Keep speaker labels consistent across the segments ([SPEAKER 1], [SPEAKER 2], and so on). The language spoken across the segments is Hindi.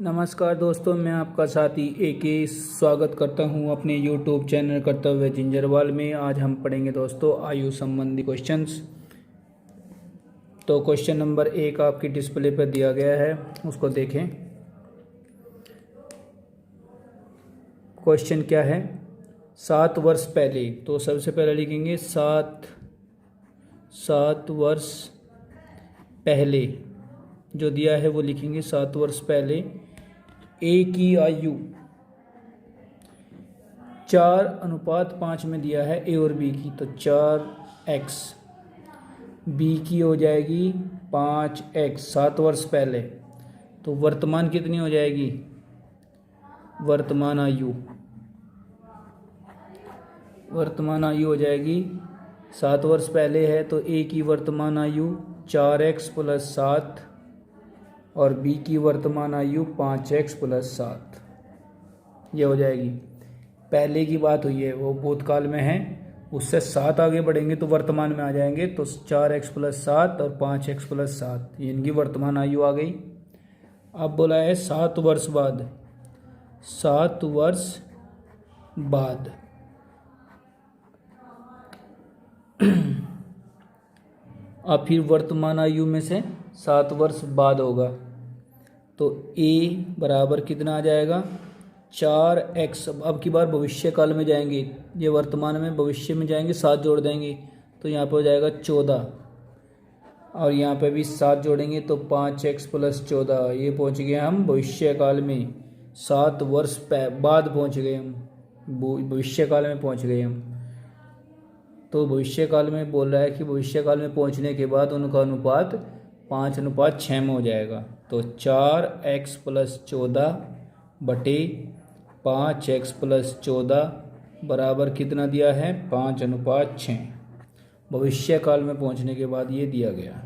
[SPEAKER 1] नमस्कार दोस्तों, मैं आपका साथी एके स्वागत करता हूं अपने यूट्यूब चैनल कर्तव्य जिंजरवाल में। आज हम पढ़ेंगे दोस्तों आयु संबंधी क्वेश्चंस। तो क्वेश्चन नंबर 1 आपकी डिस्प्ले पर दिया गया है, उसको देखें। क्वेश्चन क्या है? 7 वर्ष पहले। तो सबसे पहले लिखेंगे 7 वर्ष पहले। जो दिया है वो लिखेंगे 7 वर्ष पहले। ए की आयु 4:5 में दिया है ए और बी की, तो 4x। बी की हो जाएगी 5x 7 वर्ष पहले। तो वर्तमान कितनी हो जाएगी? वर्तमान आयु हो जाएगी 7 वर्ष पहले है तो ए की वर्तमान आयु 4x + 7 और बी की वर्तमान आयु 5x + 7 ये हो जाएगी। पहले की बात हुई है वो भूतकाल में है, उससे 7 आगे बढ़ेंगे तो वर्तमान में आ जाएंगे। तो 4x + 7 और 5x + 7 ये इनकी वर्तमान आयु आ गई। अब बोला है 7 वर्ष बाद। 7 वर्ष बाद अब फिर वर्तमान आयु में से 7 वर्ष बाद होगा तो ए बराबर कितना आ जाएगा? 4x। अब की बार भविष्य काल में जाएंगे, ये वर्तमान में भविष्य में जाएंगे, 7 जोड़ देंगे तो यहाँ पे हो जाएगा 14 और यहाँ पे भी 7 जोड़ेंगे तो 5x + 14। ये पहुँच गए हम भविष्य काल में। 7 वर्ष बाद पहुँच गए हम, भविष्य काल में पहुँच गए हम। तो भविष्य काल में बोल रहा है कि भविष्य काल में पहुंचने के बाद उनका अनुपात 5:6 में हो जाएगा। तो 4x + 14 बटे 5x + 14 बराबर कितना दिया है? 5:6। भविष्य काल में पहुंचने के बाद ये दिया गया।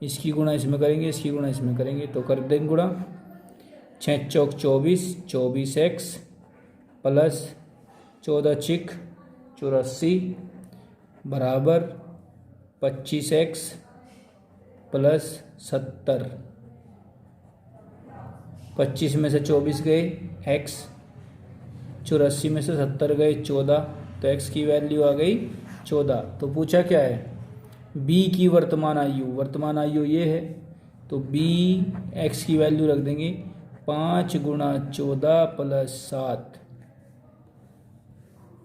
[SPEAKER 1] इसकी गुणा इसमें करेंगे, इसकी गुणा इसमें करेंगे तो कर देंगे गुणा। 6 चौक 24, 24x + 14 चिक 84 बराबर 25x + 70। 25 में से 24 गए x, 84 में से 70 गए 14, तो x की वैल्यू आ गई 14। तो पूछा क्या है? b की वर्तमान आयु ये है तो b x की वैल्यू रख देंगे 5 × 14 + 7।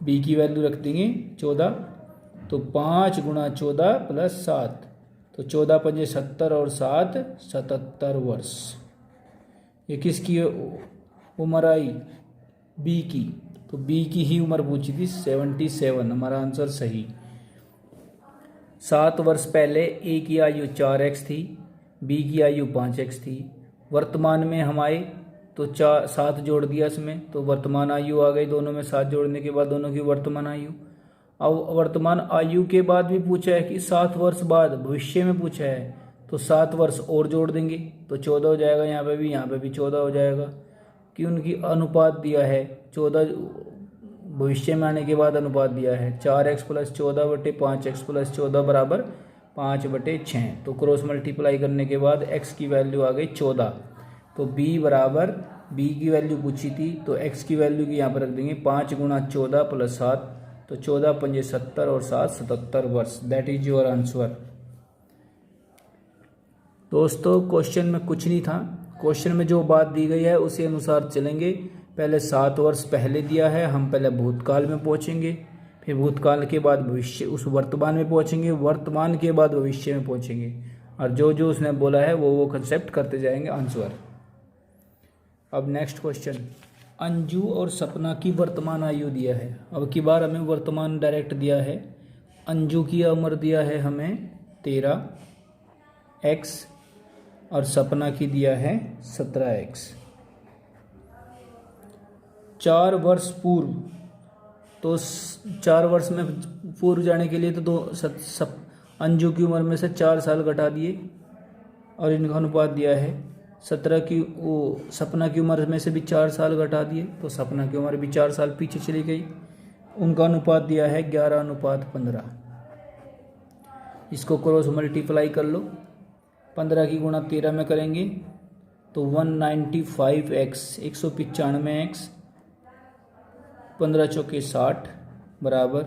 [SPEAKER 1] b की वैल्यू रख देंगे 14 तो 5 × 14 + 7 तो 14 × 5 = 70 और 7 77 वर्ष। ये किसकी उम्र आई? बी की। तो बी की ही उम्र पूछी थी 77। हमारा आंसर सही। 7 वर्ष पहले ए की आयु 4x थी, बी की आयु 5x थी। वर्तमान में हम आए तो 7 जोड़ दिया इसमें तो वर्तमान आयु आ गई। दोनों में 7 जोड़ने के बाद दोनों की वर्तमान आयु। अब वर्तमान आयु के बाद भी पूछा है कि 7 वर्ष बाद भविष्य में पूछा है तो 7 वर्ष और जोड़ देंगे तो 14 हो जाएगा। यहाँ पे भी 14 हो जाएगा कि उनकी अनुपात दिया है 14। भविष्य में आने के बाद अनुपात दिया है 4x + 14 बटे 5x + 14 बराबर 5/6। तो क्रॉस मल्टीप्लाई करने के बाद x की वैल्यू आ गई 14। तो b बराबर b की वैल्यू पूछी थी तो x की वैल्यू की यहाँ पर रख देंगे 5 × 14 + 7 तो 14 × 5 = 70 और 7 77 वर्ष। That is your answer. दोस्तों क्वेश्चन में कुछ नहीं था, क्वेश्चन में जो बात दी गई है उसी अनुसार चलेंगे। पहले 7 वर्ष पहले दिया है, हम पहले भूतकाल में पहुंचेंगे, फिर भूतकाल के बाद भविष्य उस वर्तमान में पहुंचेंगे, वर्तमान के बाद भविष्य में पहुंचेंगे और जो जो उसने बोला है वो कंसेप्ट करते जाएंगे आंसर। अब नेक्स्ट क्वेश्चन, अंजू और सपना की वर्तमान आयु दिया है। अब की बार हमें वर्तमान डायरेक्ट दिया है। अंजू की उम्र दिया है हमें 13x और सपना की दिया है 17x। 4 वर्ष पूर्व, तो 4 वर्ष में पूर्व जाने के लिए तो अंजू की उम्र में से 4 साल घटा दिए और इनका अनुपात दिया है 17 की। सपना की उम्र में से भी 4 साल घटा दिए तो सपना की उम्र भी 4 साल पीछे चली गई। उनका अनुपात दिया है 11:15। इसको क्रॉस मल्टीप्लाई कर लो। 15 की गुणा 13 में करेंगे तो 195x 195x 15 चौके 60 बराबर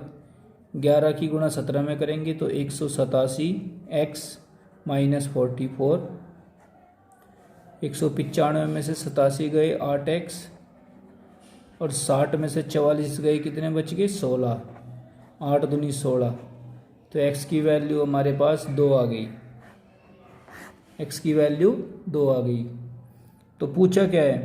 [SPEAKER 1] 11 की गुणा 17 में करेंगे तो 187x माइनस 44। 195 में से 87 गए 8x और 60 में से 44 गए, कितने बच गए 16। 8 दूनी 16, तो x की वैल्यू हमारे पास 2 आ गई। x की वैल्यू 2 आ गई। तो पूछा क्या है,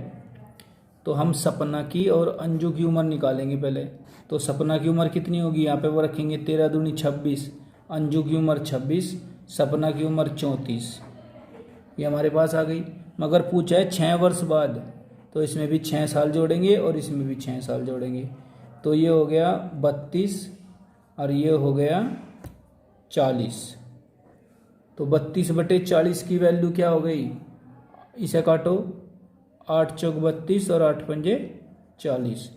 [SPEAKER 1] तो हम सपना की और अंजू की उम्र निकालेंगे पहले। तो सपना की उम्र कितनी होगी, यहाँ पे वो रखेंगे 13 दूनी 26, अंजू की उम्र 26, सपना की उम्र 34, ये हमारे पास आ गई। मगर पूछा है 6 वर्ष बाद, तो इसमें भी 6 साल जोड़ेंगे और इसमें भी 6 साल जोड़ेंगे। तो ये हो गया 32 और ये हो गया 40। तो 32/40 की वैल्यू क्या हो गई, इसे काटो, 8 चौक 32 और 8 पंजे 40,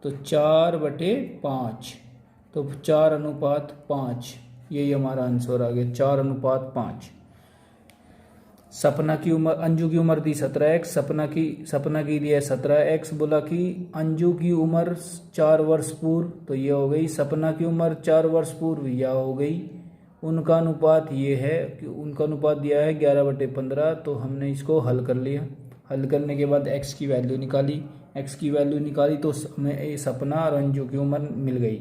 [SPEAKER 1] तो 4/5, तो 4:5, यही हमारा आंसर आ गया 4:5। सपना की उम्र, अंजू की उम्र दी 17x, सपना की दिया 17x, बोला कि अंजू की उम्र 4 वर्ष पूर्व, तो ये हो गई सपना की उम्र 4 वर्ष पूर्व, यह हो गई। उनका अनुपात ये है कि उनका अनुपात दिया है 11/15, तो हमने इसको हल कर लिया। हल करने के बाद x की वैल्यू निकाली, x की वैल्यू निकाली तो हमें सपना और अंजू की उम्र मिल गई।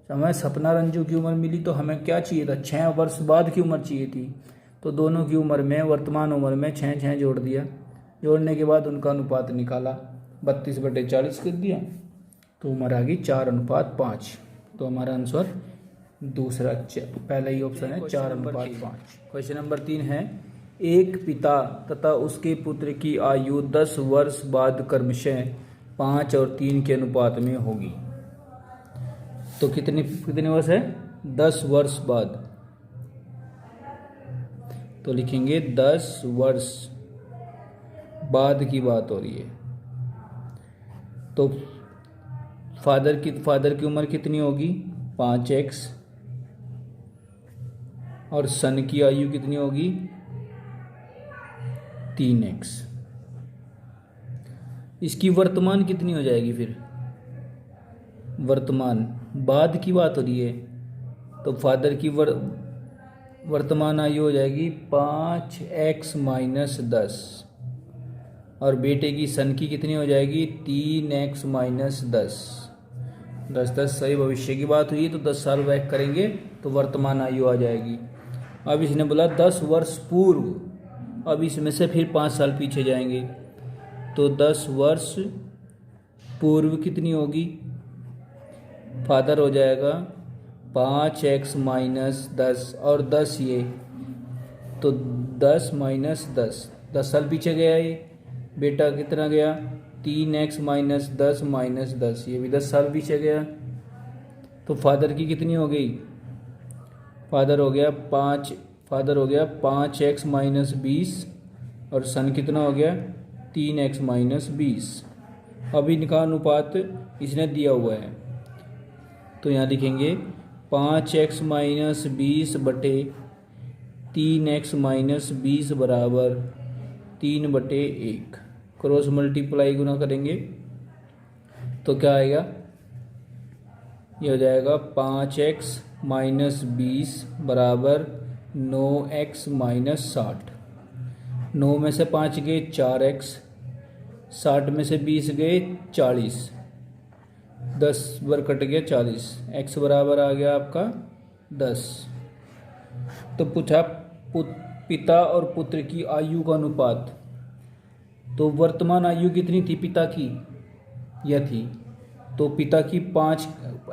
[SPEAKER 1] हमें सपना और अंजू की उम्र मिली तो हमें क्या चाहिए था, 6 वर्ष बाद की उम्र चाहिए थी। तो दोनों की उम्र में, वर्तमान उम्र में 6 जोड़ दिया। जोड़ने के बाद उनका अनुपात निकाला, 32/40 कर दिया, तो उम्र आ गई 4:5। तो हमारा आंसर दूसरा, पहला ही ऑप्शन है 4:5। क्वेश्चन नंबर 3 है, एक पिता तथा उसके पुत्र की आयु 10 वर्ष बाद क्रमशः 5 और 3 के अनुपात में होगी। तो कितने वर्ष है, 10 वर्ष बाद। तो लिखेंगे 10 वर्ष बाद की बात हो रही है। तो फादर की उम्र कितनी होगी, 5x, और सन की आयु कितनी होगी, 3x। इसकी वर्तमान कितनी हो जाएगी, फिर वर्तमान बाद की बात हो रही है, तो फादर की वर्तमान आयु हो जाएगी 5x माइनस 10, और बेटे की सन की कितनी हो जाएगी, 3x माइनस 10। 10 सही भविष्य की बात हुई, तो 10 साल बैक करेंगे तो वर्तमान आयु आ जाएगी। अब इसने बोला 10 वर्ष पूर्व, अब इसमें से फिर 5 साल पीछे जाएंगे, तो 10 वर्ष पूर्व कितनी होगी, फादर हो जाएगा 5x माइनस 10 और 10 ये, तो 10 माइनस 10, 10 साल पीछे गया ये। बेटा कितना गया, 3x माइनस 10 माइनस 10, ये भी 10 साल पीछे गया। तो फादर की कितनी हो गई, फादर हो गया 5x माइनस 20, और सन कितना हो गया 3x माइनस 20। अब इनका अनुपात इसने दिया हुआ है, तो यहाँ लिखेंगे 5x माइनस 20 बटे 3x माइनस 20 बराबर 3/1। क्रॉस मल्टीप्लाई गुना करेंगे तो क्या आएगा, ये हो जाएगा 5x माइनस 20 बराबर 9x माइनस 60। 9 में से 5 गए 4x, 60 में से 20 गए 40, 10 बार कट गया 40, x बराबर आ गया आपका 10। तो पूछा पिता और पुत्र की आयु का अनुपात, तो वर्तमान आयु कितनी थी पिता की, यह थी। तो पिता की 5,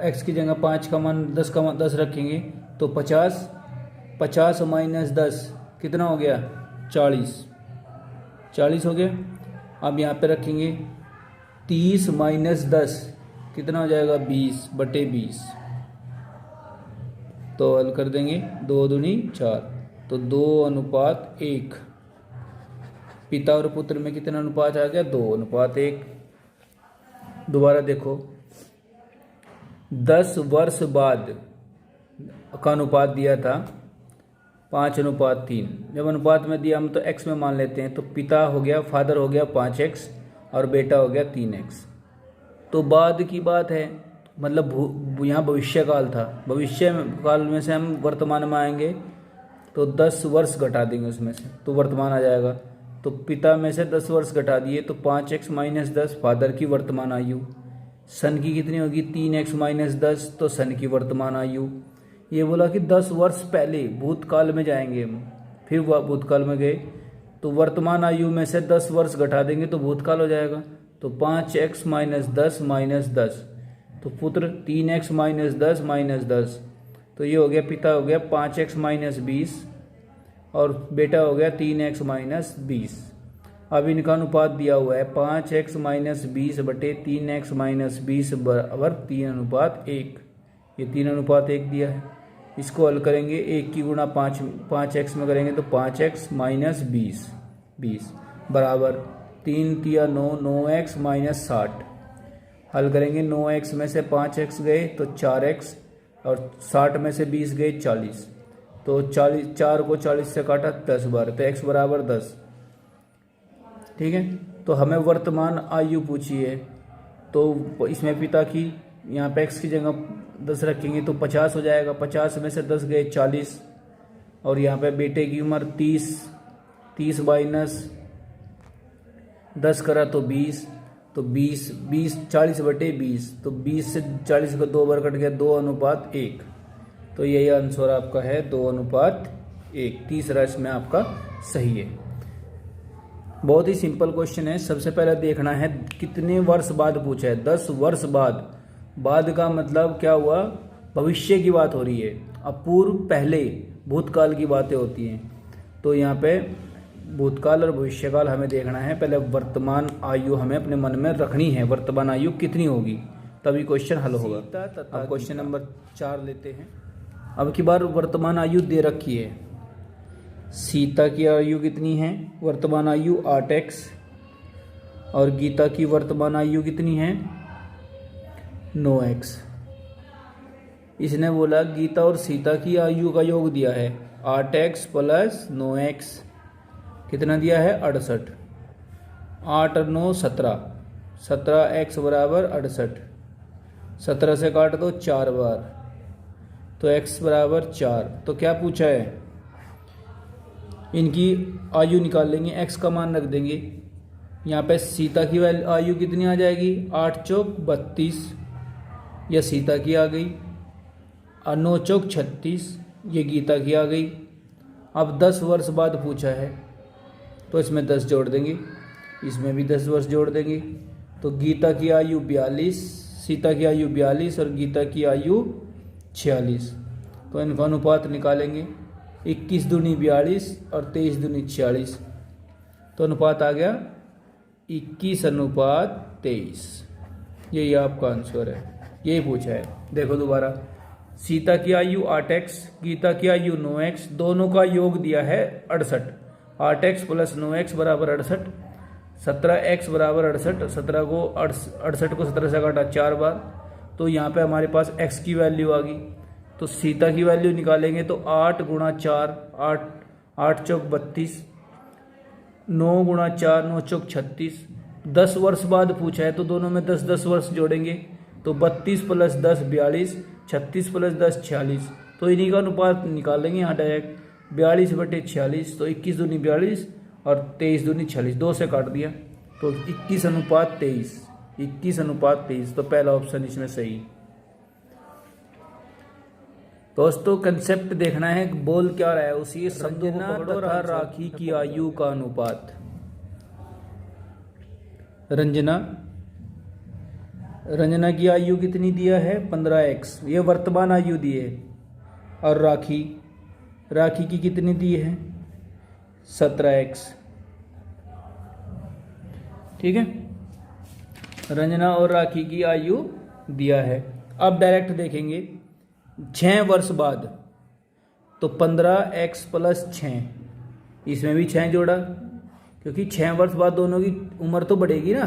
[SPEAKER 1] x की जगह 5 का मान 10 रखेंगे, तो 50 माइनस 10 कितना हो गया, 40 हो गया। अब यहाँ पे रखेंगे 30 माइनस 10 कितना हो जाएगा, 20/20। तो हल कर देंगे, 2 दूनी 4, तो 2:1। पिता और पुत्र में कितना अनुपात आ गया, 2:1। दोबारा देखो, 10 वर्ष बाद का अनुपात दिया था 5:3। जब अनुपात में दिया हम तो x में मान लेते हैं, तो पिता हो गया, फादर हो गया 5x और बेटा हो गया 3x। तो बाद की बात है, मतलब यहाँ भविष्य काल था, भविष्य काल में से हम वर्तमान में आएंगे तो 10 वर्ष घटा देंगे उसमें से, तो वर्तमान आ जाएगा। तो पिता में से 10 वर्ष घटा दिए तो 5x - 10 फादर की वर्तमान आयु। सन की कितनी होगी 3x - 10, तो सन की वर्तमान आयु। ये बोला कि 10 वर्ष पहले भूतकाल में जाएंगे हम, फिर वह भूतकाल में गए तो वर्तमान आयु में से 10 वर्ष घटा देंगे तो भूतकाल हो जाएगा। तो 5x - 10 - 10, तो पुत्र 3x - 10 - 10, तो ये हो गया, पिता हो गया 5x - 20 और बेटा हो गया 3x - 20। अब इनका अनुपात दिया हुआ है 5x - 20 बटे 3x - 20 बराबर 3:1। ये 3:1 दिया है। इसको हल करेंगे, 1 की गुणा 5x में करेंगे तो 5x - 20 बराबर 3 तिया 9, 9x - 60। हल करेंगे, 9x में से 5x गए तो 4x और 60 में से 20 गए 40, तो 40, 4 को 40 से काटा 10 बार, तो x बराबर 10। ठीक है, तो हमें वर्तमान आयु पूछी है, तो इसमें पिता की यहाँ पे x की जगह 10 रखेंगे तो 50 हो जाएगा। 50 में से 10 गए 40 और यहाँ पे बेटे की उम्र 30, 30 माइनस 10 करा तो 20, तो 20 40 बटे 20, तो 20 से 40 को 2 बार कट गया, 2:1। तो यही आंसर आपका है 2:1। तीसरा इसमें आपका सही है। बहुत ही सिंपल क्वेश्चन है। सबसे पहले देखना है कितने वर्ष बाद पूछा है, 10 वर्ष बाद। बाद का मतलब क्या हुआ, भविष्य की बात हो रही है, अपूर्व पहले भूतकाल की बातें होती हैं। तो यहाँ पे भूतकाल और भविष्यकाल हमें देखना है। पहले वर्तमान आयु हमें अपने मन में रखनी है, वर्तमान आयु कितनी होगी, तभी क्वेश्चन हल होगा। अब क्वेश्चन नंबर 4 लेते हैं। अब की बार वर्तमान आयु दे रखी है, सीता की आयु कितनी है, वर्तमान आयु 8x और गीता की वर्तमान आयु कितनी है 9x। इसने बोला गीता और सीता की आयु का योग दिया है 8x + 9x, कितना दिया है 68। 8 और 9 17, 17x बराबर 68। 17 से काट दो 4 बार, तो x बराबर 4। तो क्या पूछा है, इनकी आयु निकाल लेंगे, x का मान रख देंगे। यहाँ पे सीता की आयु कितनी आ जाएगी 8 चौक 32, यह सीता की आ गई, और 9 चौक 36, ये गीता की आ गई। अब 10 वर्ष बाद पूछा है तो इसमें 10 जोड़ देंगे, इसमें भी 10 वर्ष जोड़ देंगे। तो गीता की आयु 42, सीता की आयु 42 और गीता की आयु 46। तो इनका अनुपात निकालेंगे, 21 दूनी 42 और 23 दूनी 46, तो अनुपात आ गया 21:23। यही आपका आंसर है, यही पूछा है। देखो दोबारा, सीता की आयु 8x, गीता की आयु 9x, दोनों का योग दिया है 68। 8x + 9x बराबर 68। 17x बराबर 68, 17 को 68 को 17 से काटा 4 बार, तो यहाँ पे हमारे पास x की वैल्यू आ गई। तो सीता की वैल्यू निकालेंगे तो 8 × 4, 8 चौक 32, 9 × 4, 9 चौक 36। 10 वर्ष बाद पूछा है तो दोनों में 10 वर्ष जोड़ेंगे, तो 32 + 10 42, 36 + 10 46। तो इन्हीं का अनुपात निकालेंगे यहाँ डायरेक्ट, 42 बटे 46, तो 21 दूनी 42 और 23 दूनी 46, 2 से काट दिया, तो 21:23। 21:23, तो पहला ऑप्शन इसमें सही। दोस्तों कंसेप्ट देखना है, बोल क्या रहा है उसी रंजना तथा राखी की आयु का अनुपात। रंजना की आयु कितनी दिया है 15x, ये वर्तमान आयु दी है। और राखी की कितनी दी है 17x। ठीक है, रंजना और राखी की आयु दिया है। अब डायरेक्ट देखेंगे 6 वर्ष बाद, तो 15x + 6, इसमें भी 6 जोड़ा, क्योंकि 6 वर्ष बाद दोनों की उम्र तो बढ़ेगी ना,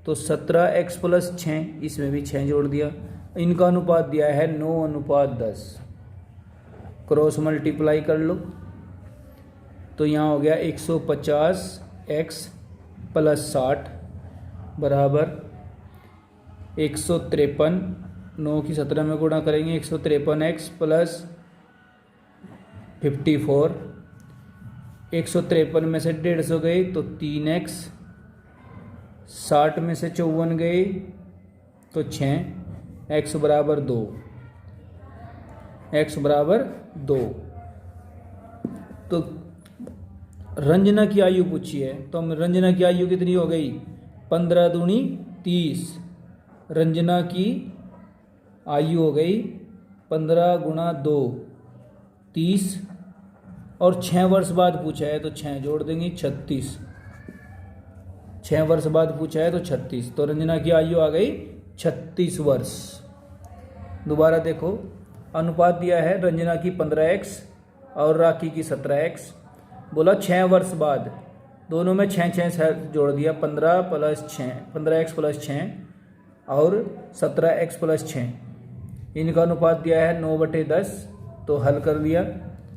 [SPEAKER 1] तो 17x + 6, इसमें भी 6 जोड़ दिया। इनका अनुपात दिया है 9:10। क्रॉस मल्टीप्लाई कर लो, तो यहाँ हो गया 150x प्लस 60 बराबर 153, 9 की 17 में गुणा करेंगे 153x प्लस 54, 153 में से 150 गई तो 3x, 60 में से 54 गई तो 6, x बराबर 2, x बराबर 2। तो रंजना की आयु पूछी है, तो हम रंजना की आयु कितनी हो गई 15 दूनी 30। रंजना की आयु हो गई 15 गुणा 2 30, और 6 वर्ष बाद पूछा है तो 6 जोड़ देंगे 36। 6 वर्ष बाद पूछा है तो 36, तो रंजना की आयु आ गई 36 वर्ष। दोबारा देखो, अनुपात दिया है रंजना की 15x और राखी की 17x। बोला 6 वर्ष बाद, दोनों में 6 जोड़ दिया, 15 प्लस 6, 15x प्लस 6 और 17x प्लस 6। इनका अनुपात दिया है 9/10, तो हल कर लिया।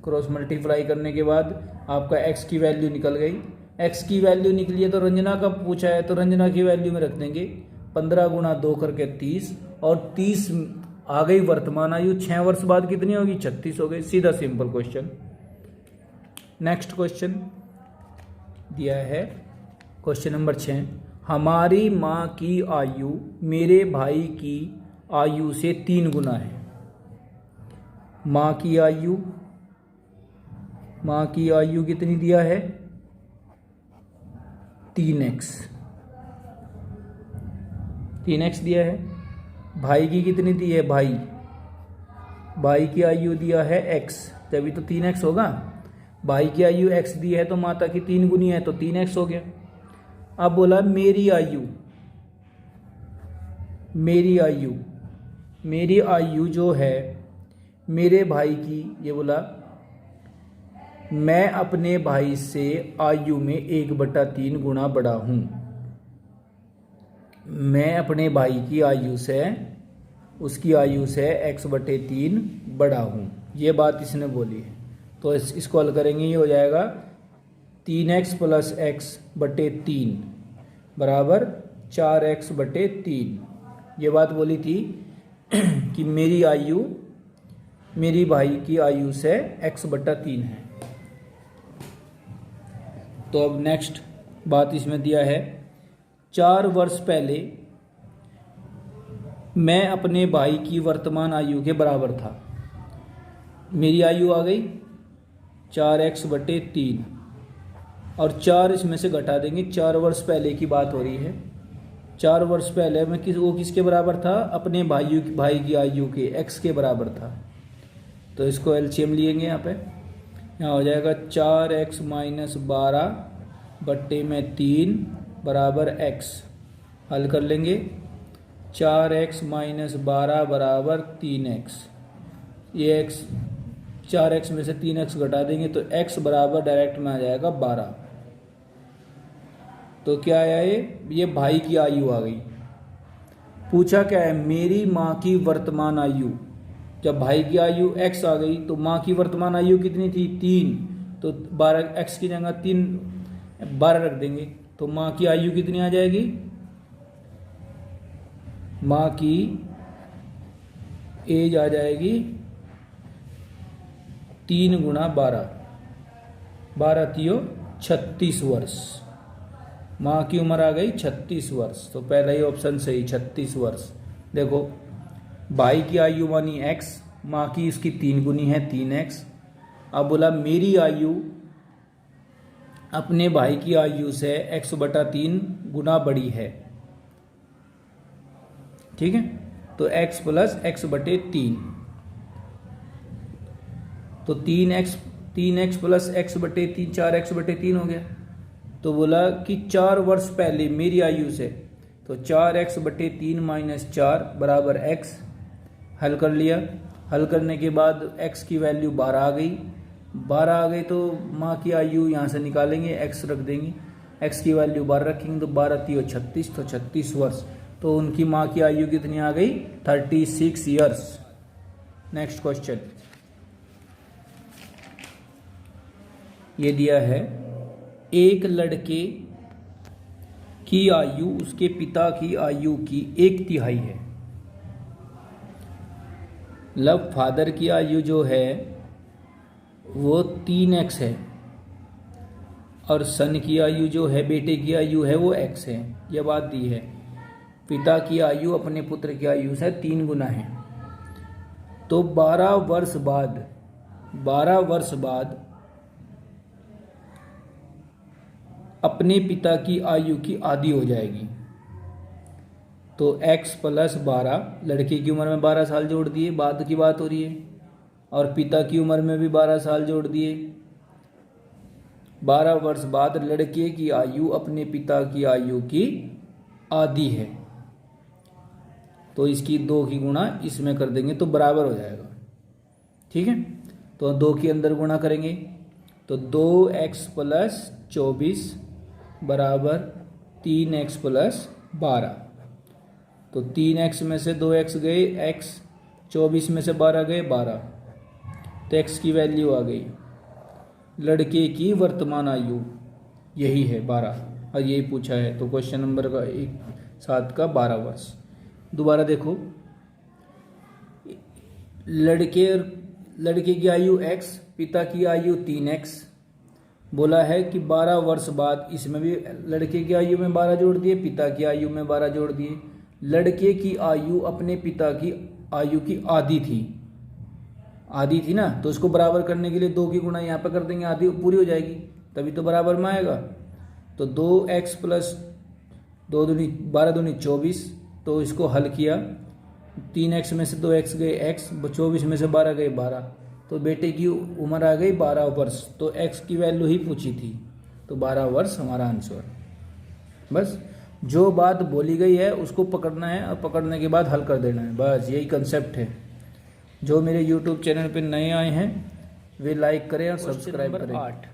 [SPEAKER 1] क्रॉस मल्टीप्लाई करने के बाद आपका x की वैल्यू निकल गई। x की वैल्यू निकली है तो रंजना का पूछा है तो रंजना की वैल्यू में रख देंगे 15 गुणा 2 करके 30, और 30 आ गई वर्तमान आयु। 6 वर्ष बाद कितनी होगी 36 हो गई। सीधा सिंपल क्वेश्चन। नेक्स्ट क्वेश्चन दिया है क्वेश्चन नंबर 6, हमारी माँ की आयु मेरे भाई की आयु से 3 गुना है। माँ की आयु कितनी दिया है 3x, 3x दिया है। भाई की कितनी दी है, भाई की आयु दिया है x, तभी तो 3x होगा। भाई की आयु x दी है तो माता की 3 गुनी है तो 3x हो गया। अब बोला मेरी आयु जो है मेरे भाई की, ये बोला मैं अपने भाई से आयु में 1/3 गुना बड़ा हूं। मैं अपने भाई की आयु से, उसकी आयु से x/3 बड़ा हूं, ये बात इसने बोली है। तो इसको हल करेंगे, ये हो जाएगा 3x प्लस x/3 बराबर 4x/3। ये बात बोली थी कि मेरी भाई की आयु से x/3 है। तो अब नेक्स्ट बात इसमें दिया है, 4 वर्ष पहले मैं अपने भाई की वर्तमान आयु के बराबर था। मेरी आयु आ गई 4x/3, और 4 इसमें से घटा देंगे। 4 वर्ष पहले की बात हो रही है। 4 वर्ष पहले मैं वो किसके बराबर था, अपने भाई की आयु के x के बराबर था। तो इसको एलसीएम लिएंगे यहाँ पे, यहाँ हो जाएगा 4x - 12/3 बराबर x। हल कर लेंगे, 4x - 12 बराबर 3x। ये x, 4x में से 3x घटा देंगे तो x बराबर डायरेक्ट में आ जाएगा 12। तो क्या आया, ये भाई की आयु आ गई। पूछा क्या है, मेरी माँ की वर्तमान आयु। जब भाई की आयु x आ गई तो माँ की वर्तमान आयु कितनी थी 3, तो 12, x की जगह 3 12 रख देंगे तो माँ की आयु कितनी आ जाएगी, माँ की एज आ जाएगी 3 गुणा 12, 12 तियो 36 वर्ष। माँ की उम्र आ गई 36 वर्ष। तो पहला ही ऑप्शन सही, 36 वर्ष। देखो, भाई की आयु मानी x, माँ की इसकी 3 गुनी है 3x। अब बोला मेरी आयु अपने भाई की आयु से x/3 गुना बड़ी है। ठीक है, तो x प्लस x/3, तो 3x प्लस x/3 4x/3 हो गया। तो बोला कि 4 वर्ष पहले मेरी आयु से, तो 4x/3 - 4 बराबर x। हल कर लिया। हल करने के बाद x की वैल्यू 12 आ गई। 12 आ गई तो माँ की आयु यहाँ से निकालेंगे, x रख देंगे। x की वैल्यू 12 रखेंगे तो 12 तियो 36, तो 36 वर्ष। तो उनकी माँ की आयु कितनी आ गई 36 ईयर्स। नेक्स्ट क्वेश्चन, ये दिया है एक लड़के की आयु उसके पिता की आयु की 1/3 है। मतलब फादर की आयु जो है वो 3x है और सन की आयु जो है, बेटे की आयु है, वो x है। यह बात दी है। पिता की आयु अपने पुत्र की आयु से 3 गुना है। तो 12 वर्ष बाद अपने पिता की आयु की आधी हो जाएगी। तो x + 12, लड़के की उम्र में 12 साल जोड़ दिए, बाद की बात हो रही है, और पिता की उम्र में भी 12 साल जोड़ दिए। 12 वर्ष बाद लड़के की आयु अपने पिता की आयु की आधी है। तो इसकी 2 की गुणा इसमें कर देंगे तो बराबर हो जाएगा। ठीक है, तो 2 के अंदर गुणा करेंगे तो 2x + 24 बराबर 3x + 12। तो 3x में से 2x गए x, 24 में से 12 गए 12, तो x की वैल्यू आ गई। लड़के की वर्तमान आयु यही है 12, और यही पूछा है। तो क्वेश्चन नंबर 7 का 12 वर्ष। दोबारा देखो, लड़के की आयु x, पिता की आयु 3x। बोला है कि 12 वर्ष बाद, इसमें भी लड़के की आयु में 12 जोड़ दिए, पिता की आयु में 12 जोड़ दिए। लड़के की आयु अपने पिता की आयु की आधी थी ना, तो उसको बराबर करने के लिए 2 की गुणा यहाँ पर कर देंगे, आधी पूरी हो जाएगी, तभी तो बराबर में आएगा। तो 2x + 2 दूनी 12 दूनी 24, तो इसको हल किया, 3x में से 2x गए x, 24 में से 12 गए 12, तो बेटे की उम्र आ गई 12 वर्ष। तो x की वैल्यू ही पूछी थी, तो 12 वर्ष हमारा आंसर। बस जो बात बोली गई है उसको पकड़ना है, और पकड़ने के बाद हल कर देना है, बस यही कंसेप्ट है। जो मेरे YouTube चैनल पे नए आए हैं वे लाइक करें और सब्सक्राइब करें। 8,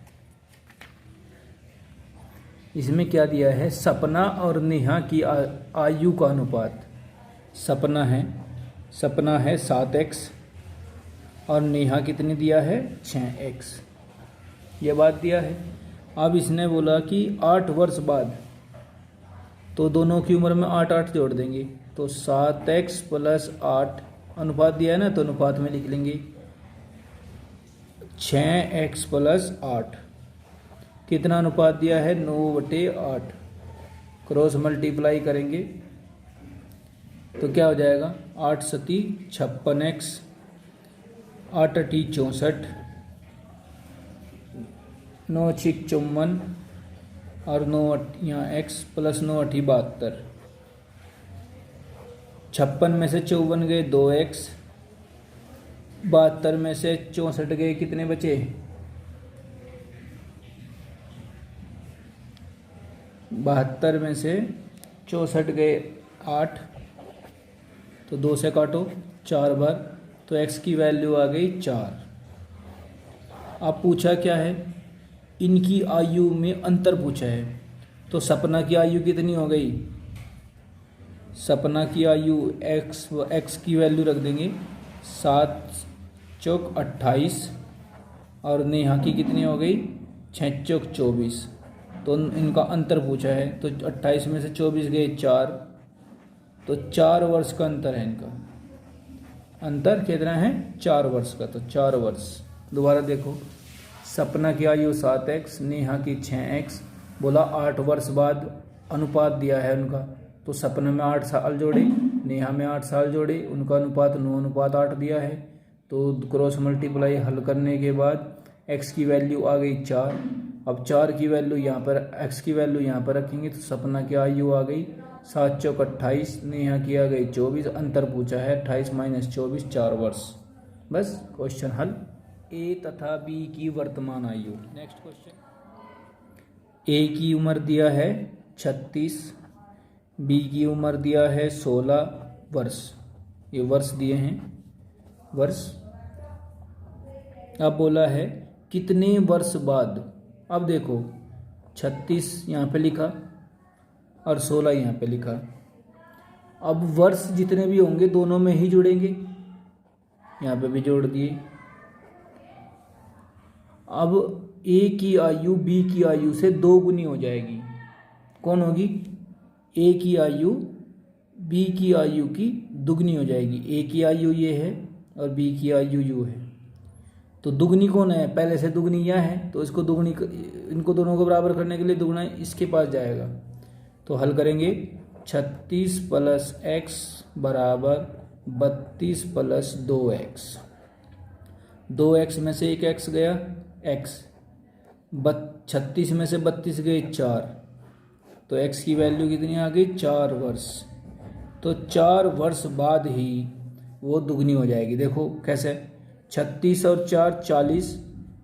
[SPEAKER 1] इसमें क्या दिया है, सपना और नेहा की आयु का अनुपात। सपना है 7x और नेहा कितने दिया है 6x, ये बात दिया है। अब इसने बोला कि 8 वर्ष बाद, तो दोनों की उम्र में 8 जोड़ देंगे, तो 7x + 8 अनुपात दिया है ना, तो अनुपात में लिख लेंगे 6x + 8। कितना अनुपात दिया है 9/8। क्रॉस मल्टीप्लाई करेंगे तो क्या हो जाएगा, 8 × 7 = 56x, 8 × 8 = 64, 9 × 6 = 54 और 9 यहाँ x + 9 × 8 = 72। 56 में से 54 गए 2x, 72 में से 64 गए, कितने बचे 72 में से 64 गए 8, तो 2 से काटो 4 बार, तो x की वैल्यू आ गई 4। अब पूछा क्या है, इनकी आयु में अंतर पूछा है। तो सपना की आयु कितनी हो गई, सपना की आयु x की वैल्यू रख देंगे 7 × 28, और नेहा की कितनी हो गई 6 × 24। तो इनका अंतर पूछा है, तो 28 में से 24 गए 4, तो 4 वर्ष का अंतर है। इनका अंतर कितना है 4 वर्ष का, तो 4 वर्ष। दोबारा देखो, सपना की आयु 7x, नेहा की 6x। बोला 8 वर्ष बाद अनुपात दिया है उनका, तो सपना में 8 साल जोड़े, नेहा में 8 साल जोड़े, उनका अनुपात 9/8 दिया है। तो क्रॉस मल्टीप्लाई हल करने के बाद x की वैल्यू आ गई 4। अब 4 की वैल्यू यहाँ पर, x की वैल्यू यहाँ पर रखेंगे, तो सपना की आयु आ गई 7 × 28, नेहा की आ गई 24, अंतर पूछा है 28 - 24 4 वर्ष। बस क्वेश्चन हल। a तथा b की वर्तमान आयु। नेक्स्ट क्वेश्चन, a की उम्र दिया है 36, b की उम्र दिया है 16 वर्ष। ये वर्ष दिए हैं, वर्ष। अब बोला है कितने वर्ष बाद। अब देखो 36 यहाँ पे लिखा और 16 यहाँ पे लिखा। अब वर्ष जितने भी होंगे दोनों में ही जुड़ेंगे, यहाँ पे भी जोड़ दिए। अब ए की आयु बी की आयु से 2 गुनी हो जाएगी। कौन होगी? ए की आयु बी की आयु की दुगनी हो जाएगी। ए की आयु ये है और बी की आयु यू है। तो दुगनी कौन है? पहले से दुगनी यह है, तो इसको दुगनी, इनको दोनों को बराबर करने के लिए दुगना इसके पास जाएगा। तो हल करेंगे 36 + x बराबर 32 + 2x। 2x में से एक x गया x, 36 में से 32 गए 4, तो x की वैल्यू कितनी आ गई? 4 वर्ष। तो 4 वर्ष बाद ही वो दुगनी हो जाएगी। देखो कैसे, 36 और 4 40,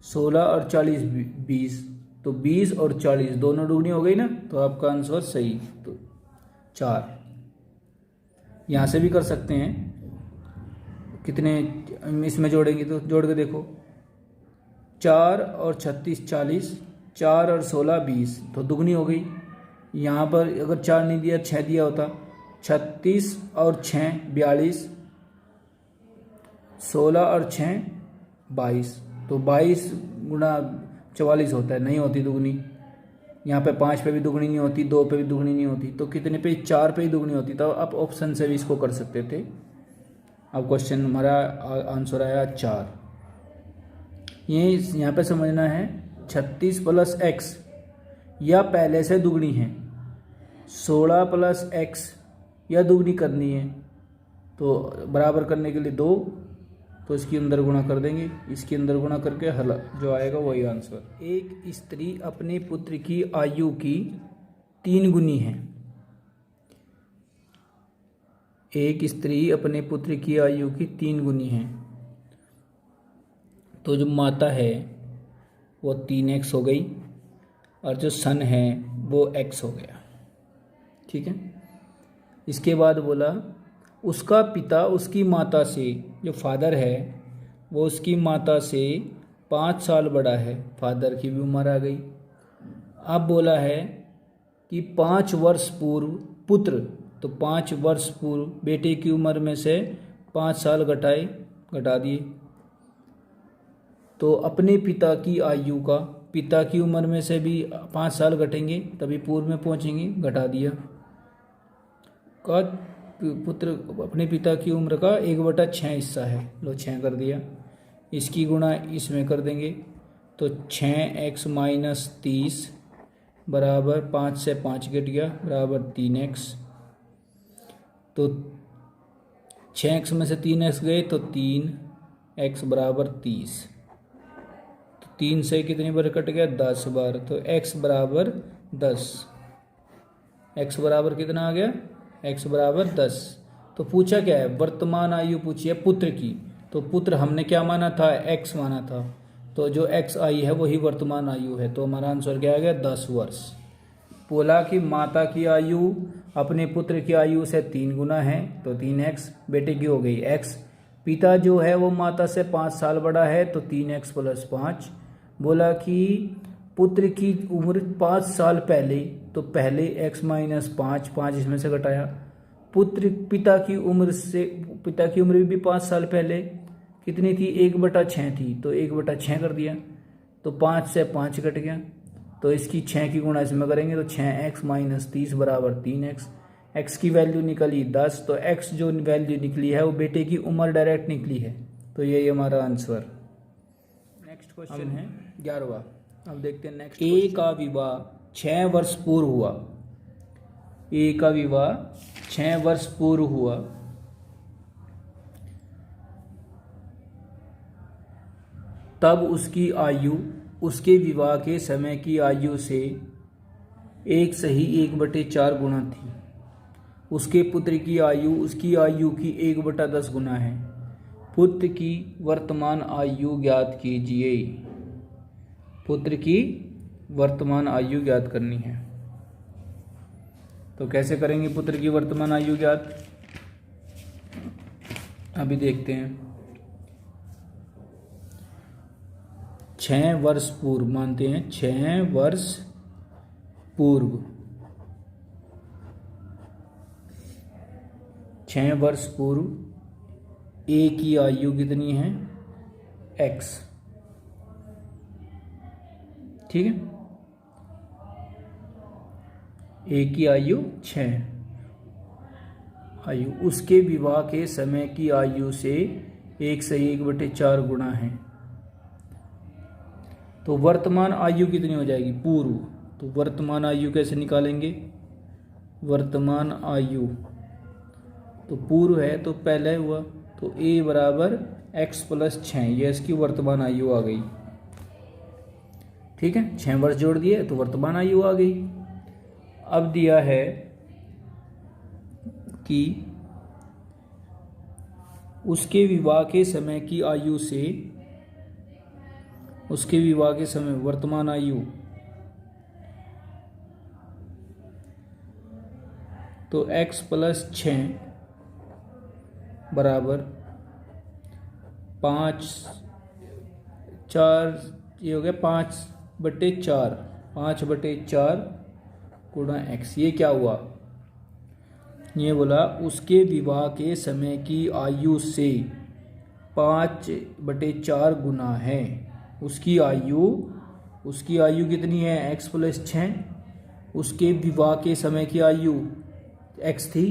[SPEAKER 1] 16 और 40 20, तो 20 और 40 दोनों दुगनी हो गई ना, तो आपका आंसर सही। तो 4 यहाँ से भी कर सकते हैं, कितने इसमें जोड़ेंगे तो जोड़ के देखो, 4 और 36 40, 4 और 16 20, तो दुगनी हो गई। यहाँ पर अगर 4 नहीं दिया 6 दिया होता, 36 और 6 42, 16 और 6 22, तो 22 गुणा 44 होता है, नहीं होती दुगनी। यहाँ पे 5 पे भी दुगनी नहीं होती, 2 पे भी दुगनी नहीं होती, तो कितने पे? 4 पे ही दुगनी होती। तो आप ऑप्शन से भी इसको कर सकते थे। अब क्वेश्चन हमारा आंसर आया 4। ये यहाँ पे समझना है 36 + x या पहले से दुगनी है, 16 + x या दुगनी करनी है, तो बराबर करने के लिए 2, तो इसके अंदर गुणा कर देंगे, इसके अंदर गुणा करके हल जो आएगा वही आंसर। एक स्त्री अपने पुत्र की आयु की 3 गुनी है। एक स्त्री अपने पुत्र की आयु की 3 गुनी है, तो जो माता है वो 3x हो गई और जो सन है वो x हो गया। ठीक है। इसके बाद बोला उसका पिता उसकी माता से, जो फादर है वो उसकी माता से 5 साल बड़ा है, फादर की भी उम्र आ गई। अब बोला है कि 5 वर्ष पूर्व पुत्र, तो 5 वर्ष पूर्व बेटे की उम्र में से 5 साल घटा दिए, तो अपने पिता की आयु का, पिता की उम्र में से भी 5 साल घटेंगे तभी पूर्व में पहुंचेंगे, घटा दिया। का पुत्र अपने पिता की उम्र का 1/6 हिस्सा है, लो 6 कर दिया, इसकी गुणा इसमें कर देंगे, तो 6x - 30 बराबर 5 से 5 कट गया बराबर 3x, तो 6x में से 3x गए तो 3x बराबर 30, तो 3 से कितनी बार कट गया? 10 बार, तो x बराबर 10, x बराबर कितना आ गया? x बराबर 10। तो पूछा क्या है? वर्तमान आयु पूछी है पुत्र की, तो पुत्र हमने क्या माना था? x माना था, तो जो x आई है वही वर्तमान आयु है, तो हमारा आंसर क्या आ गया? 10 वर्ष। बोला कि माता की आयु अपने पुत्र की आयु से 3 गुना है, तो 3x, बेटे की हो गई x। पिता जो है वो माता से 5 साल बड़ा है, तो 3x + 5। बोला कि पुत्र की उम्र 5 साल पहले, तो पहले x - 5, 5 इसमें से घटाया। पिता की उम्र भी 5 साल पहले कितनी थी? 1/6 थी, तो 1/6 कर दिया, तो 5 से 5 कट गया, तो इसकी 6 की गुणा इसमें करेंगे, तो 6x - 30 बराबर 3x। x की वैल्यू निकली 10, तो x जो वैल्यू निकली है वो बेटे की उम्र डायरेक्ट निकली है, तो यही हमारा आंसर। नेक्स्ट क्वेश्चन है 11वां। अब देखते हैं नेक्स्ट। ए का विवाह 6 वर्ष पूर्व हुआ। ए का विवाह 6 वर्ष पूर्व हुआ, तब उसकी आयु उसके विवाह के समय की आयु से 1/4 गुना थी। उसके पुत्र की आयु उसकी आयु की 1/10 गुना है। पुत्र की वर्तमान आयु ज्ञात कीजिए। पुत्र की वर्तमान आयु ज्ञात करनी है, तो कैसे करेंगे पुत्र की वर्तमान आयु ज्ञात? अभी देखते हैं। 6 वर्ष पूर्व मानते हैं, 6 वर्ष पूर्व, 6 वर्ष पूर्व ए की आयु कितनी है? x। ठीक है। ए की आयु 6 आयु, उसके विवाह के समय की आयु से 1/1/4 गुना है। तो वर्तमान आयु कितनी हो जाएगी? पूर्व। तो वर्तमान आयु कैसे निकालेंगे? वर्तमान आयु तो पूर्व है तो पहले हुआ, तो ए बराबर x + 6, ये इसकी वर्तमान आयु आ गई। ठीक है, 6 वर्ष जोड़ दिए तो वर्तमान आयु आ गई। अब दिया है कि उसके विवाह के समय की आयु से, उसके विवाह के समय वर्तमान आयु, तो x + 6 बराबर 5 4, ये हो गया 5/4, 5/4 गुणा x। ये क्या हुआ? ये बोला उसके विवाह के समय की आयु से 5/4 गुना है। उसकी आयु कितनी है? x + 6। उसके विवाह के समय की आयु x थी,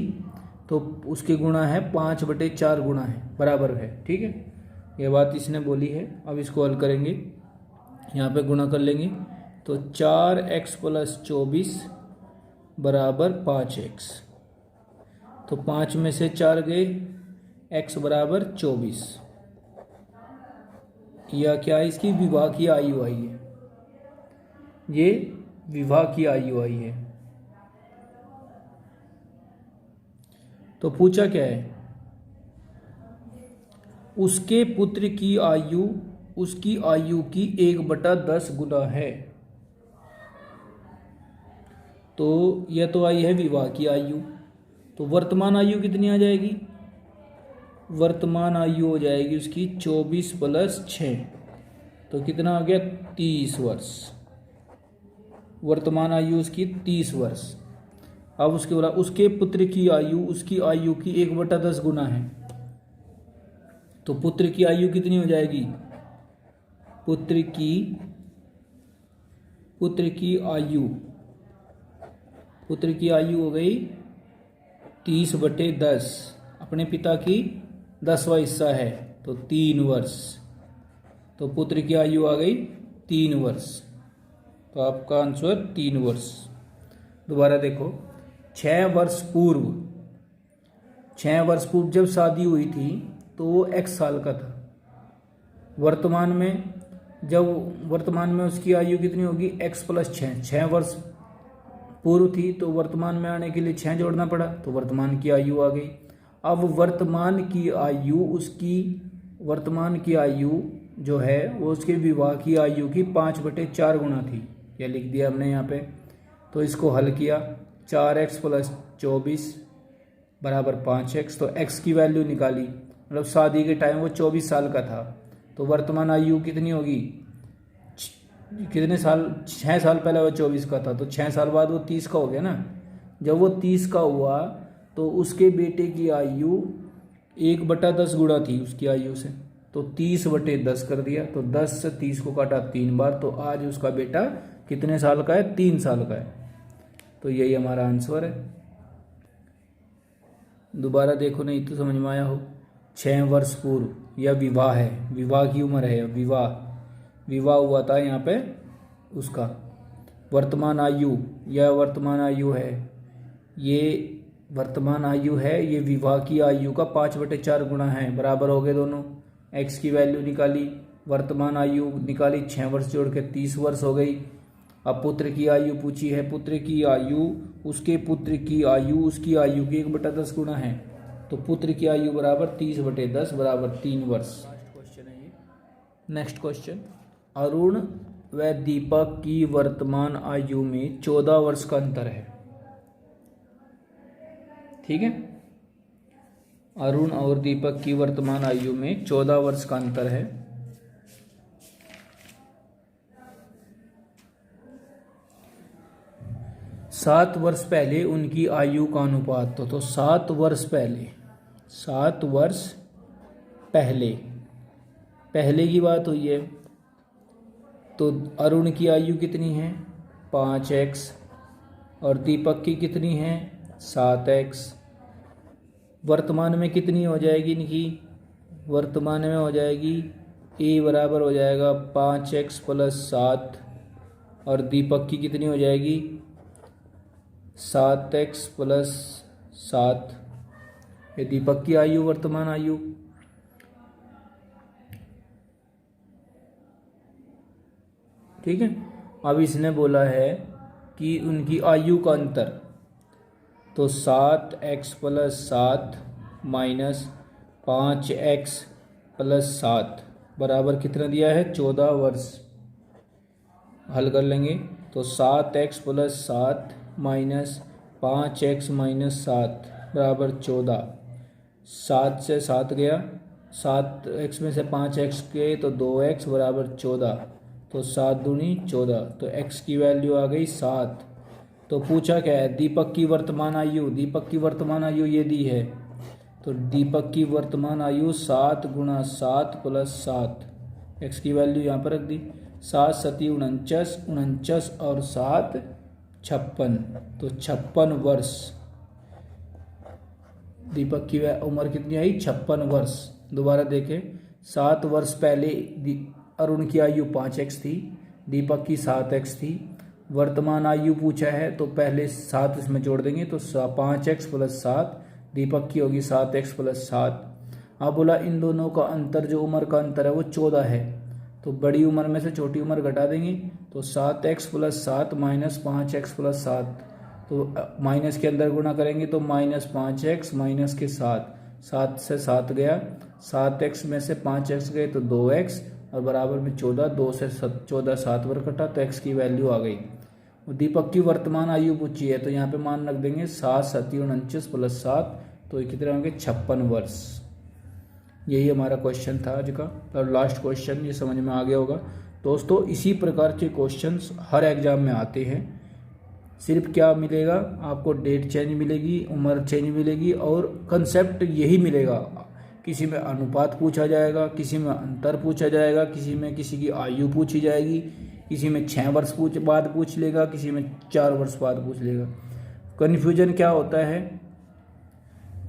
[SPEAKER 1] तो उसके गुणा है 5/4 गुना है, बराबर है। ठीक है, ये बात इसने बोली है। अब इसको हल करेंगे, यहाँ पे गुणा कर लेंगे, तो 4x + 24 बराबर 5x। तो 5 में से 4 गए, x बराबर 24। या क्या है? इसकी विवाह की आयु आई है, ये विवाह की आयु आई है। तो पूछा क्या है? उसके पुत्र की आयु उसकी आयु की 1/10 गुना है। तो यह तो आई है विवाह की आयु, तो वर्तमान आयु कितनी आ जाएगी? वर्तमान आयु हो जाएगी उसकी 24 + 6, तो कितना आ गया? 30 वर्ष। वर्तमान आयु उसकी 30 वर्ष। अब उसके बाद उसके पुत्र की आयु उसकी आयु की 1/10 गुना है, तो पुत्र की आयु कितनी हो जाएगी? पुत्र की आयु हो गई 30/10। अपने पिता की 10वां हिस्सा है, तो 3 वर्ष। तो पुत्र की आयु आ गई 3 वर्ष। तो आपका आंसर 3 वर्ष। दोबारा देखो, 6 वर्ष पूर्व जब शादी हुई थी तो वो x साल का था। वर्तमान में उसकी आयु कितनी होगी? x + 6। 6 वर्ष पूर्व थी तो वर्तमान में आने के लिए 6 जोड़ना पड़ा, तो वर्तमान की आयु आ गई। अब वर्तमान की आयु जो है वो उसके विवाह की आयु की 5/4 गुना थी। यह लिख दिया हमने यहाँ पे। तो इसको हल किया, 4x + 24 बराबर 5x। तो x की वैल्यू निकाली, मतलब शादी के टाइम वो 24 साल का था, तो वर्तमान आयु कितनी होगी? कितने साल? 6 साल पहले वो 24 का था, तो 6 साल बाद वो 30 का हो गया ना। जब वो 30 का हुआ तो उसके बेटे की आयु 1/10 गुणा थी उसकी आयु से, तो 30/10 कर दिया। तो 10 से 30 को काटा 3 बार, तो आज उसका बेटा कितने साल का है? 3 साल का है। तो यही हमारा आंसर है। दोबारा देखो, नहीं तो समझ में आया हो। 6 वर्ष पूर्व यह विवाह है, विवाह की उम्र है, विवाह हुआ था यहाँ पे उसका। वर्तमान आयु, यह वर्तमान आयु है, ये वर्तमान आयु है, ये विवाह की आयु का 5/4 गुना है, बराबर हो गए दोनों। x की वैल्यू निकाली, वर्तमान आयु निकाली, 6 वर्ष जोड़ के 30 वर्ष हो गई। अब पुत्र की आयु पूछी है, पुत्र की आयु उसके पुत्र की आयु उसकी आयु की 1/10 गुना है, तो पुत्र की आयु बराबर 30/10 बराबर 3 वर्ष। नेक्स्ट क्वेश्चन, अरुण व दीपक की वर्तमान आयु में 14 वर्ष का अंतर है। ठीक है, अरुण और दीपक की वर्तमान आयु में 14 वर्ष का अंतर है। सात वर्ष पहले उनकी आयु का अनुपात, तो 7 वर्ष पहले की बात हुई है। तो अरुण की आयु कितनी है 5x और दीपक की कितनी है 7x। वर्तमान में कितनी हो जाएगी इनकी, वर्तमान में हो जाएगी a बराबर हो जाएगा 5x + 7 और दीपक की कितनी हो जाएगी 7x + 7। ये दीपक की आयु वर्तमान आयु। ठीक है, अब इसने बोला है कि उनकी आयु का अंतर, तो 7x + 7 माइनस 5x + 7 बराबर कितना दिया है 14 वर्ष। हल कर लेंगे तो 7x + 7 माइनस 5x - 7 बराबर 14। 7 से 7 गया, 7x में से 5x गए तो 2x बराबर 14, तो 7 दूनी 14, तो x की वैल्यू आ गई 7। तो पूछा क्या है दीपक की वर्तमान आयु, दीपक की वर्तमान आयु ये दी है, तो दीपक की वर्तमान आयु 7 × 7 + 7, x की वैल्यू यहाँ पर रख दी, 7 × 7 = 49, 49 और 7 56, तो 56 वर्ष। दीपक की उम्र कितनी आई 56 वर्ष। दोबारा देखें, 7 वर्ष पहले अरुण की आयु 5x थी, दीपक की 7x थी। वर्तमान आयु पूछा है तो पहले 7 इसमें जोड़ देंगे तो 5x + 7, दीपक की होगी 7x + 7। अब बोला इन दोनों का अंतर, जो उम्र का अंतर है वो 14 है, तो बड़ी उम्र में से छोटी उम्र घटा देंगे, तो 7x + 7 माइनस 5x + 7, तो माइनस के अंदर गुणा करेंगे तो -5x माइनस के 7, 7 से 7 गया, 7x में से 5x गए तो 2x और बराबर में 14, 2 से 14 7 बार कटा तो x की वैल्यू आ गई। और दीपक की वर्तमान आयु पूछी है तो यहाँ पे मान रख देंगे 7 × 7 = 49 + 7, तो ये कितने होंगे 56 वर्ष। यही हमारा क्वेश्चन था आज का, और लास्ट क्वेश्चन ये समझ में आ गया होगा दोस्तों। इसी प्रकार के क्वेश्चंस हर एग्जाम में आते हैं। सिर्फ क्या मिलेगा आपको, डेट चेंज मिलेगी, उम्र चेंज मिलेगी और कंसेप्ट यही मिलेगा। किसी में अनुपात पूछा जाएगा, किसी में अंतर पूछा जाएगा, किसी में किसी की आयु पूछी जाएगी, किसी में 6 वर्ष बाद पूछ लेगा, किसी में 4 वर्ष बाद पूछ लेगा। कन्फ्यूजन क्या होता है,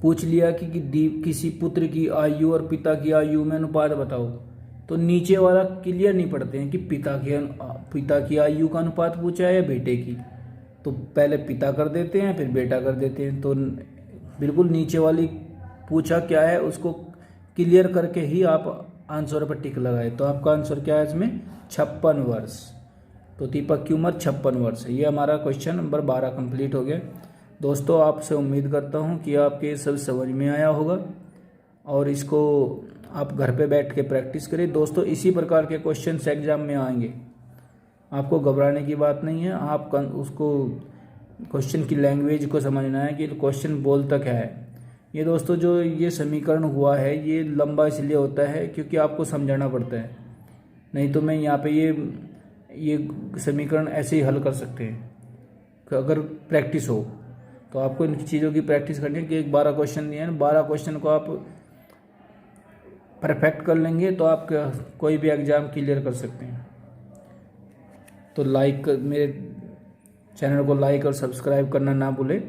[SPEAKER 1] पूछ लिया कि किसी पुत्र की आयु और पिता की आयु में अनुपात बताओ, तो नीचे वाला क्लियर नहीं पढ़ते हैं कि पिता की आयु का अनुपात पूछा है या बेटे की, तो पहले पिता कर देते हैं फिर बेटा कर देते हैं। तो बिल्कुल नीचे वाली पूछा क्या है उसको क्लियर करके ही आप आंसर पर टिक लगाए, तो आपका आंसर क्या है इसमें 56 वर्ष। तो दीपक की उम्र 56 वर्ष है। ये हमारा क्वेश्चन नंबर 12 कंप्लीट हो गया। दोस्तों आपसे उम्मीद करता हूँ कि आपके सब समझ में आया होगा और इसको आप घर पे बैठ के प्रैक्टिस करें। दोस्तों इसी प्रकार के क्वेश्चंस एग्जाम में आएंगे, आपको घबराने की बात नहीं है। आप उसको क्वेश्चन की लैंग्वेज को समझना है कि क्वेश्चन बोलता क्या है। ये दोस्तों जो ये समीकरण हुआ है ये लंबा इसलिए होता है क्योंकि आपको समझाना पड़ता है, नहीं तो मैं यहाँ पे ये समीकरण ऐसे ही हल कर सकते हैं अगर प्रैक्टिस हो। तो आपको इन चीज़ों की प्रैक्टिस करनी है कि 12 क्वेश्चन दिए हैं, 12 क्वेश्चन को आप परफेक्ट कर लेंगे तो आप कोई भी एग्ज़ाम क्लियर कर सकते हैं। तो मेरे चैनल को लाइक और सब्सक्राइब करना ना भूलें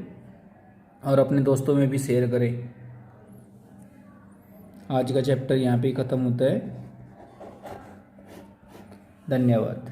[SPEAKER 1] और अपने दोस्तों में भी शेयर करें। आज का चैप्टर यहाँ पे ख़त्म होता है। धन्यवाद।